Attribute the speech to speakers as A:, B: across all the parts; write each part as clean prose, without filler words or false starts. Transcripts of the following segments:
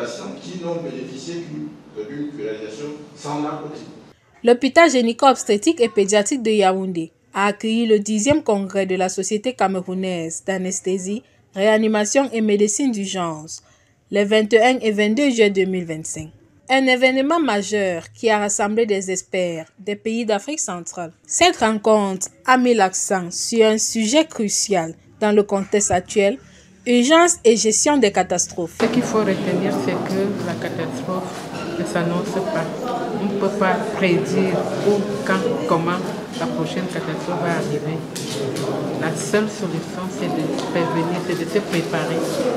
A: patients qui n'ont bénéficié d'une curation sans narcotique.
B: L'hôpital gynéco-obstétrique et pédiatrique de Yaoundé a accueilli le 10e congrès de la Société camerounaise d'anesthésie, réanimation et médecine d'urgence, les 21 et 22 juillet 2025. Un événement majeur qui a rassemblé des experts des pays d'Afrique centrale. Cette rencontre a mis l'accent sur un sujet crucial dans le contexte actuel, urgence et gestion des catastrophes.
C: Ce qu'il faut retenir, c'est que la catastrophe ne s'annonce pas. On ne peut pas prédire où, quand, comment la prochaine catastrophe va arriver. La seule solution, c'est de prévenir, c'est de se préparer.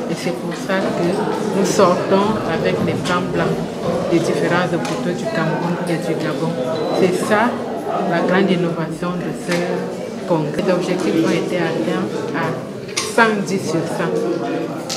C: Et c'est pour ça que nous sortons avec les plans blancs des différents hôpitaux du Cameroun et du Gabon. C'est ça la grande innovation de ce congrès. Les objectifs ont été atteints à 110 sur 100.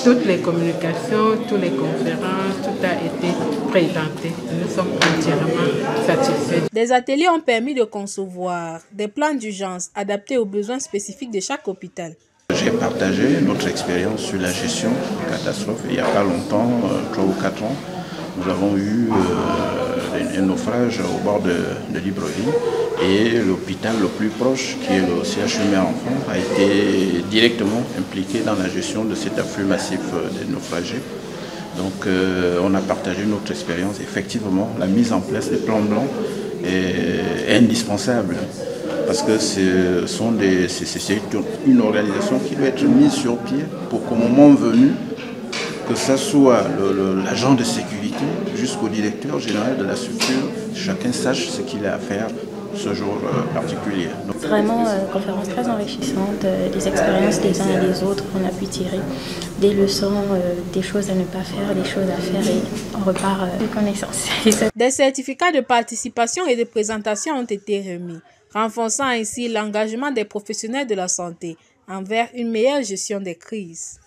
C: Toutes les communications, toutes les conférences, tout a été présenté. Nous sommes entièrement satisfaits.
B: Des ateliers ont permis de concevoir des plans d'urgence adaptés aux besoins spécifiques de chaque hôpital.
D: J'ai partagé notre expérience sur la gestion des catastrophes. Il n'y a pas longtemps, 3 ou 4 ans, nous avons eu un naufrage au bord de Libreville et l'hôpital le plus proche, qui est le CHU Enfants, a été directement impliqué dans la gestion de cet afflux massif des naufragés. Donc on a partagé notre expérience. Effectivement, la mise en place des plans blancs est indispensable parce que c'est une organisation qui doit être mise sur pied pour qu'au moment venu, que ce soit l'agent de sécurité jusqu'au directeur général de la structure, chacun sache ce qu'il a à faire ce jour particulier.
E: Vraiment une conférence très enrichissante, des expériences des uns et des autres qu'on a pu tirer, des leçons, des choses à ne pas faire, des choses à faire et on repart de connaissances.
B: Des certificats de participation et de présentation ont été remis, renforçant ainsi l'engagement des professionnels de la santé envers une meilleure gestion des crises.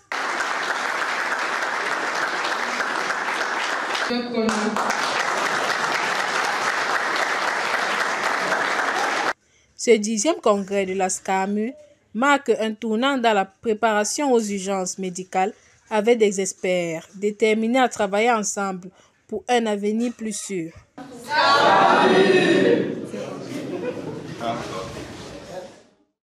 B: Ce 10e congrès de la SCAMU marque un tournant dans la préparation aux urgences médicales avec des experts déterminés à travailler ensemble pour un avenir plus sûr.